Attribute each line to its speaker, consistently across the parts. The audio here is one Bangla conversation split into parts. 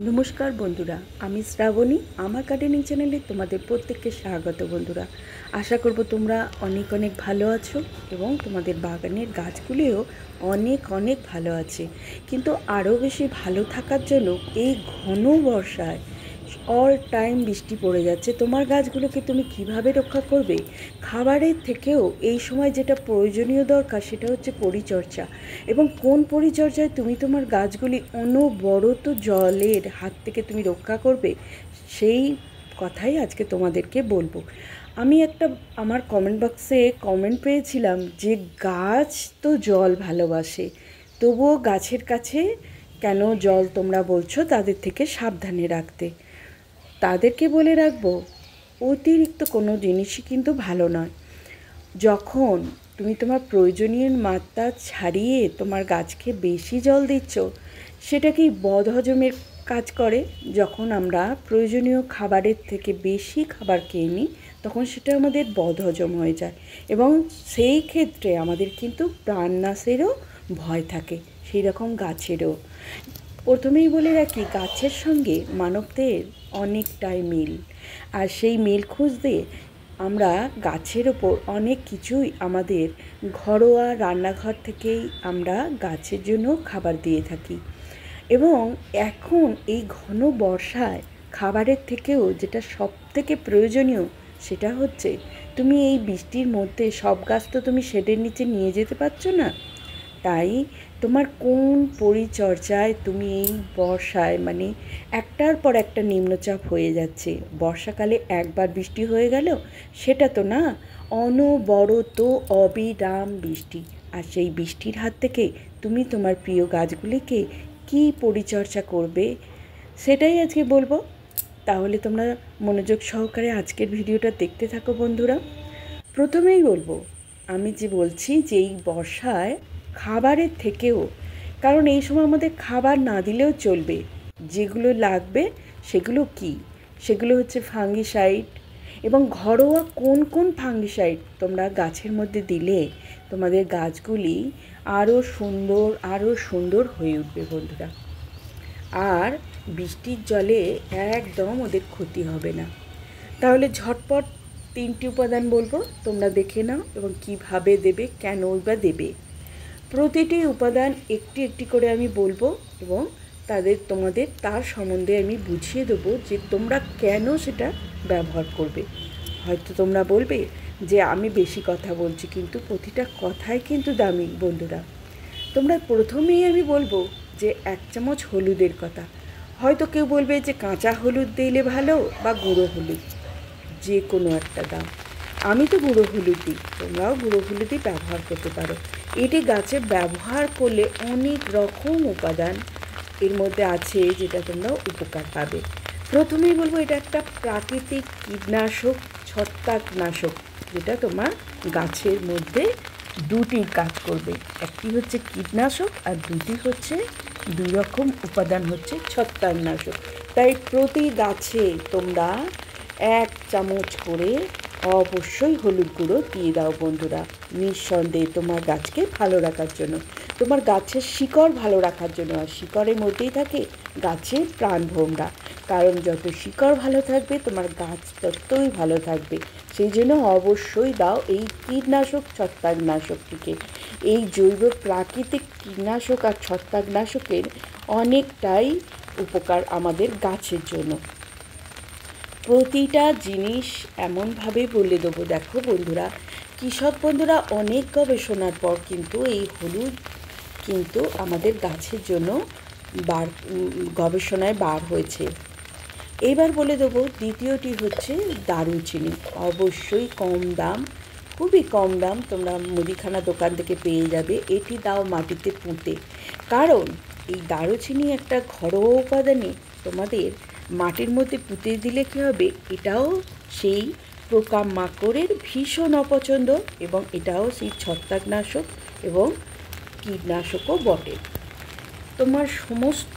Speaker 1: নমস্কার বন্ধুরা, আমি শ্রাবণী। আমার গার্ডেনিং চ্যানেলে তোমাদের প্রত্যেককে স্বাগত। বন্ধুরা, আশা করব তোমরা অনেক অনেক ভালো আছো এবং তোমাদের বাগানের গাছগুলিও অনেক অনেক ভালো আছে। কিন্তু আরও বেশি ভালো থাকার জন্য এই ঘন বর্ষায় অল টাইম বৃষ্টি পড়ে যাচ্ছে। তোমার গাছগুলোকে তুমি কিভাবে রক্ষা করবে? খাবারের থেকেও এই সময় যেটা প্রয়োজনীয় দরকার সেটা হচ্ছে পরিচর্যা। এবং কোন পরিচর্যায় তুমি তোমার গাছগুলি অনবরত জলের হাত থেকে তুমি রক্ষা করবে, সেই কথাই আজকে তোমাদেরকে বলবো। আমি একটা আমার কমেন্ট বক্সে কমেন্ট পেয়েছিলাম যে গাছ তো জল ভালোবাসে, তবুও গাছের কাছে কেন জল তোমরা বলছো তাদের থেকে সাবধানে রাখতে। তাদেরকে বলে রাখবো, অতিরিক্ত কোনো জিনিসই কিন্তু ভালো নয়। যখন তুমি তোমার প্রয়োজনীয় মাত্রা ছাড়িয়ে তোমার গাছকে বেশি জল দিচ্ছ, সেটা কি বদহজমের কাজ করে। যখন আমরা প্রয়োজনীয় খাবারের থেকে বেশি খাবার খেয়ে নিই, তখন সেটা আমাদের বদহজম হয়ে যায় এবং সেই ক্ষেত্রে আমাদের কিন্তু প্রাণনাশেরও ভয় থাকে, সেই রকম গাছেরও। প্রথমেই বলে রাখি, গাছের সঙ্গে মানবদের অনেকটাই মিল, আর সেই মিল খুঁজতে আমরা গাছের ওপর অনেক কিছুই আমাদের ঘরোয়া রান্নাঘর থেকেই আমরা গাছের জন্য খাবার দিয়ে থাকি। এবং এখন এই ঘন বর্ষায় খাবারের থেকেও যেটা সবথেকে প্রয়োজনীয় সেটা হচ্ছে, তুমি এই বৃষ্টির মধ্যে সব গাছ তো তুমি শেডের নিচে নিয়ে যেতে পারছো না। তাই তোমার কোন পরিচর্যায় তুমি এই বর্ষায়, মানে একটার পর একটা নিম্নচাপ হয়ে যাচ্ছে, বর্ষাকালে একবার বৃষ্টি হয়ে গেল সেটা তো না, অনবরত অবিরাম বৃষ্টি। আর সেই বৃষ্টির হাত থেকে তুমি তোমার প্রিয় গাছগুলিকে কী পরিচর্যা করবে সেটাই আজকে বলবো। তাহলে তোমরা মনোযোগ সহকারে আজকের ভিডিওটা দেখতে থাকো বন্ধুরা। প্রথমেই বলবো, আমি যে বলছি যে এই বর্ষায় খাবারের থেকেও, কারণ এই সময় আমাদের খাবার না দিলেও চলবে, যেগুলো লাগবে সেগুলো কি, সেগুলো হচ্ছে ফাঙ্গিসাইড। এবং ঘরোয়া কোন কোন ফাঙ্গিসাইড তোমরা গাছের মধ্যে দিলে তোমাদের গাছগুলি আরও সুন্দর হয়ে উঠবে বন্ধুরা। আর বৃষ্টির জলে একদম ওদের ক্ষতি হবে না। তাহলে ঝটপট 3টি উপাদান বলবো, তোমরা দেখে নাও এবং কিভাবে দেবে, কেন বা দেবে। প্রতিটি উপাদান একটি একটি করে আমি বলবো এবং তোমাদের তার সম্বন্ধে আমি বুঝিয়ে দেবো যে তোমরা কেন সেটা ব্যবহার করবে। হয়তো তোমরা বলবে যে আমি বেশি কথা বলছি, কিন্তু প্রতিটা কথাই কিন্তু দামি বন্ধুরা। তোমরা প্রথমেই আমি বলবো যে 1 চামচ হলুদের কথা। হয়তো কেউ বলবে যে কাঁচা হলুদ দিলে ভালো বা গুঁড়ো হলুদ, যে কোনো একটা দাও। আমি তো গুঁড়ো হলুদ দিই, তোমরাও গুঁড়ো হলুদই ব্যবহার করতে পারো। এটি গাছে ব্যবহার করলে অনেক রকম উপাদান এর মধ্যে আছে, যেটা তোমরা উপকার পাবে। প্রথমেই বলবো, এটা একটা প্রাকৃতিক কীটনাশক, ছত্রাকনাশক, যেটা তোমার গাছের মধ্যে দুটি কাজ করবে। একটি হচ্ছে কীটনাশক আর দুটি হচ্ছে, 2 রকম উপাদান হচ্ছে ছত্রাকনাশক। তাই প্রতি গাছে তোমরা 1 চামচ করে অবশ্যই হলুদ গুঁড়ো দিয়ে দাও বন্ধুরা, নিঃসন্দেহে তোমার গাছকে ভালো রাখার জন্য, তোমার গাছের শিকড় ভালো রাখার জন্য। আর শিকড়ের মধ্যেই থাকে গাছের প্রাণভোমরা, কারণ যত শিকড় ভালো থাকবে তোমার গাছ ততই ভালো থাকবে। সেই জন্য অবশ্যই দাও এই কীটনাশক ছত্রাকনাশকটিকে। এই জৈব প্রাকৃতিক কীটনাশক আর ছত্রাকনাশকের অনেকটাই উপকার আমাদের গাছের জন্য। প্রতিটা জিনিস এমনভাবে বলে দেবো। দেখো বন্ধুরা, কৃষক বন্ধুরা অনেক গবেষণার পর কিন্তু এই হলুদ কিন্তু আমাদের গাছের জন্য গবেষণায় বার হয়েছে। এইবার বলে দেবো, দ্বিতীয়টি হচ্ছে দারুচিনি। অবশ্যই কম দাম, খুবই কম দাম, তোমরা মুদিখানা দোকান থেকে পেয়ে যাবে। এটি দাও মাটিতে পুঁতে, কারণ এই দারুচিনি একটা ঘরোয়া উপাদানে তোমাদের মাটির মধ্যে পুঁতে দিলে কী হবে, এটাও সেই পোকামাকড়ের ভীষণ অপছন্দ এবং এটাও সেই ছত্রাকনাশক এবং কীটনাশকও বটে। তোমার সমস্ত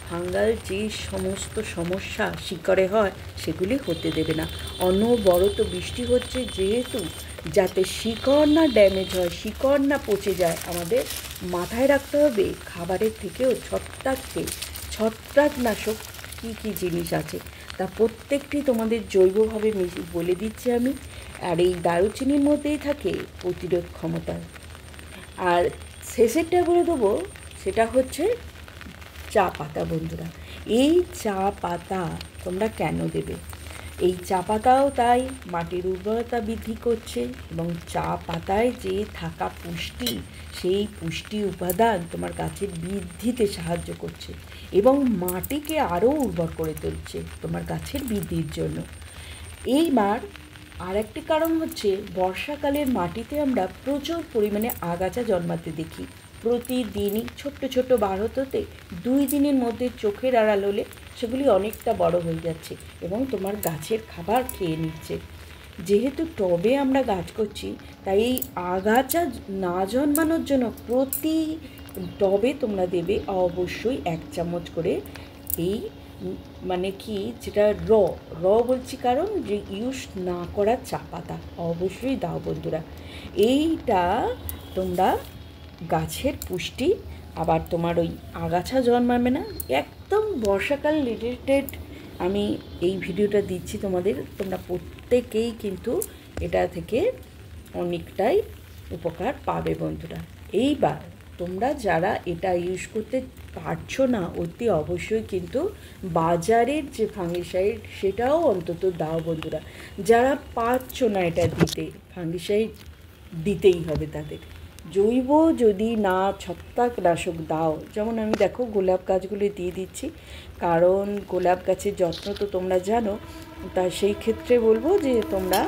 Speaker 1: ফাঙ্গাল যে সমস্ত সমস্যা শিকড়ে হয় সেগুলি হতে দেবে না। অনবরত বৃষ্টি হচ্ছে যেহেতু, যাতে শিকড় না ড্যামেজ হয়, শিকড় না পচে যায়, আমাদের মাথায় রাখতে হবে খাবারের থেকেও ছত্রাকনাশক কি কি জিনিস আছে তা প্রত্যেকটি তোমাদের জৈবভাবে বলে দিচ্ছি আমি। আর এই দারুচিনির মধ্যেই থাকে প্রতিরোধ ক্ষমতা। আর শেষেরটা বলে দেবো, সেটা হচ্ছে চা পাতা। বন্ধুরা, এই চা পাতা তোমরা কেন দেবে? এই চা পাতাও তাই মাটির উর্বরতা বৃদ্ধি করছে, এবং চা পাতায় যে থাকা পুষ্টি, সেই পুষ্টি উপাদান তোমার গাছের বৃদ্ধিতে সাহায্য করছে এবং মাটিকে আরও উর্বর করে তুলছে তোমার গাছের বৃদ্ধির জন্য। এইবার আর একটি কারণ হচ্ছে, বর্ষাকালের মাটিতে আমরা প্রচুর পরিমাণে আগাছা জন্মাতে দেখি। প্রতিদিনই ছোট্ট ছোট্ট বার হতে 2 দিনের মধ্যে চোখের আড়াল হলে সেগুলি অনেকটা বড় হয়ে যাচ্ছে এবং তোমার গাছের খাবার খেয়ে নিচ্ছে। যেহেতু টবে আমরা গাছ করছি, তাই এই আগাছা না জন্মানোর জন্য প্রতি টবে তোমরা দেবে অবশ্যই 1 চামচ করে এই মানে কি, যেটা র বলছি কারণ যে ইউজ না করা চা পাতা অবশ্যই দাও বন্ধুরা। এইটা তোমরা গাছের পুষ্টি, আবার তোমার ওই আগাছা জন্মাবে না। একদম বর্ষাকাল রিলেটেড আমি এই ভিডিওটা দিচ্ছি তোমাদের। তোমরা প্রত্যেকেই কিন্তু এটা থেকে অনেকটাই উপকার পাবে বন্ধুরা। এইবার তোমরা যারা এটা ইউজ করতে পারছো না, অতি অবশ্যই কিন্তু বাজারের যে ফাঙ্গিসাইড সেটাও অন্তত দাও বন্ধুরা। যারা পারছো না এটা দিতে, ফাঙ্গিসাইড দিতেই হবে তাদের। জৈব যদি না ছত্রাকনাশক দাও, যেমন আমি দেখো গোলাপ গাছগুলি দিয়ে দিচ্ছি, কারণ গোলাপ গাছের যত্ন তো তোমরা জানো। তা সেই ক্ষেত্রে বলবো যে তোমরা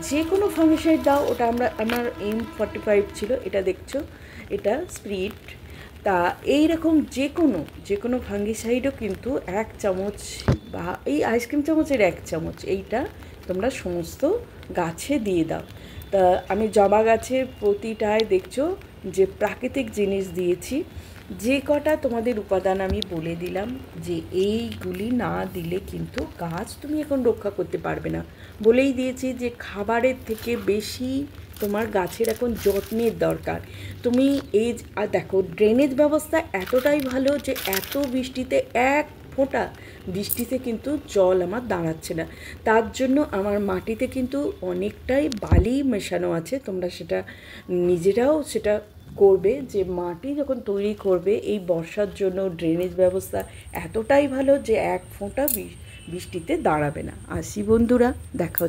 Speaker 1: যে কোনো ফাঙ্গিসাইড দাও। ওটা আমার M45 ছিল, এটা দেখছো, এটা স্প্রিট। তা এইরকম যে কোনো ফাঙ্গিসাইডও কিন্তু 1 চামচ বা এই আইসক্রিম চামচের 1 চামচ এইটা তোমরা সমস্ত গাছে দিয়ে দাও। তা আমি জবা গাছের প্রতিটায় দেখছো যে প্রাকৃতিক জিনিস দিয়েছি। যে কটা তোমাদের উপাদান আমি বলে দিলাম, যে এইগুলি না দিলে কিন্তু গাছ তুমি এখন রক্ষা করতে পারবে না। বলেই দিয়েছি যে খাবারের থেকে বেশি তোমার গাছের এখন যত্নের দরকার। তুমি এই আর দেখো, ড্রেনেজ ব্যবস্থা এতটাই ভালো যে এত বৃষ্টিতে 1 ফোঁটা বৃষ্টিতে কিন্তু জল আমার দাঁড়াচ্ছে না। তার জন্য আমার মাটিতে কিন্তু অনেকটাই বালি মেশানো আছে। তোমরা সেটা নিজেরাও সেটা করবে, যে মাটি যখন তৈরি করবে এই বর্ষার জন্য ড্রেনেজ ব্যবস্থা এতটাই ভালো যে 1 ফোঁটা বৃষ্টিতে দাঁড়াবে না। আসি বন্ধুরা, দেখা হচ্ছে।